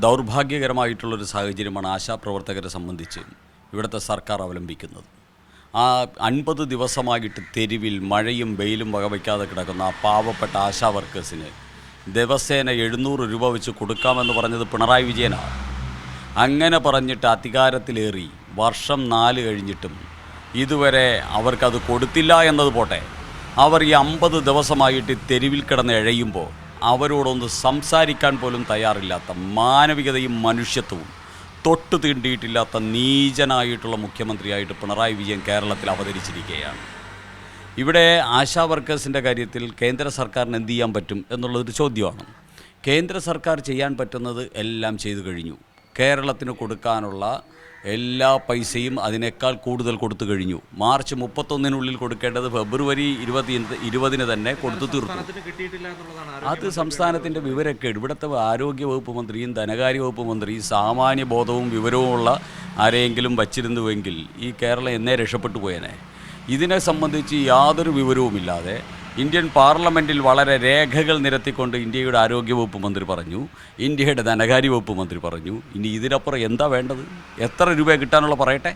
ദൗർഭാഗ്യകരമായിട്ടുള്ളൊരു സാഹചര്യമാണ് ആശാപ്രവർത്തകരെ സംബന്ധിച്ച് ഇവിടുത്തെ സർക്കാർ അവലംബിക്കുന്നത്. ആ 50 ദിവസമായിട്ട് തെരുവിൽ മഴയും വെയിലും വകവയ്ക്കാതെ കിടക്കുന്ന ആ പാവപ്പെട്ട ആശാ വർക്കേഴ്സിന് ദിവസേന 700 രൂപ വെച്ച് കൊടുക്കാമെന്ന് പറഞ്ഞത് പിണറായി വിജയനാണ്. അങ്ങനെ പറഞ്ഞിട്ട് അധികാരത്തിലേറി വർഷം 4 കഴിഞ്ഞിട്ടും ഇതുവരെ അവർക്കത് കൊടുത്തില്ല എന്നത് പോട്ടെ, അവർ ഈ 50 ദിവസമായിട്ട് തെരുവിൽ കിടന്ന് എഴയുമ്പോൾ അവരോടൊന്ന് സംസാരിക്കാൻ പോലും തയ്യാറില്ലാത്ത, മാനവികതയും മനുഷ്യത്വവും തൊട്ടു തീണ്ടിയിട്ടില്ലാത്ത നീചനായിട്ടുള്ള മുഖ്യമന്ത്രിയായിട്ട് പിണറായി വിജയൻ കേരളത്തിൽ അവതരിച്ചിരിക്കുകയാണ്. ഇവിടെ ആശാ വർക്കേഴ്സിൻ്റെ കാര്യത്തിൽ കേന്ദ്ര സർക്കാരിന് എന്ത് ചെയ്യാൻ പറ്റും എന്നുള്ളതൊരു ചോദ്യമാണ്. കേന്ദ്ര സർക്കാർ ചെയ്യാൻ പറ്റുന്നത് എല്ലാം ചെയ്തു കഴിഞ്ഞു. കേരളത്തിന് കൊടുക്കാനുള്ള എല്ലാ പൈസയും അതിനേക്കാൾ കൂടുതൽ കൊടുത്തു കഴിഞ്ഞു. മാർച്ച് 31-നുള്ളിൽ കൊടുക്കേണ്ടത് ഫെബ്രുവരി 20 തന്നെ കൊടുത്തു തീർത്തു. അത് സംസ്ഥാനത്തിൻ്റെ വിവരക്കേട്. ഇവിടുത്തെ ആരോഗ്യവകുപ്പ് മന്ത്രിയും ധനകാര്യ വകുപ്പ് മന്ത്രിയും സാമാന്യ ബോധവും വിവരവുമുള്ള ആരെയെങ്കിലും വച്ചിരുന്നുവെങ്കിൽ ഈ കേരളം എന്നേ രക്ഷപ്പെട്ടു പോയേനെ. ഇതിനെ സംബന്ധിച്ച് യാതൊരു വിവരവുമില്ലാതെ ഇന്ത്യൻ പാർലമെൻറ്റിൽ വളരെ രേഖകൾ നിരത്തിക്കൊണ്ട് ഇന്ത്യയുടെ ആരോഗ്യവകുപ്പ് മന്ത്രി പറഞ്ഞു, ഇന്ത്യയുടെ ധനകാര്യ വകുപ്പ് മന്ത്രി പറഞ്ഞു. ഇനി ഇതിനപ്പുറം എന്താ വേണ്ടത്? എത്ര രൂപ കിട്ടാനുള്ള പറയട്ടെ.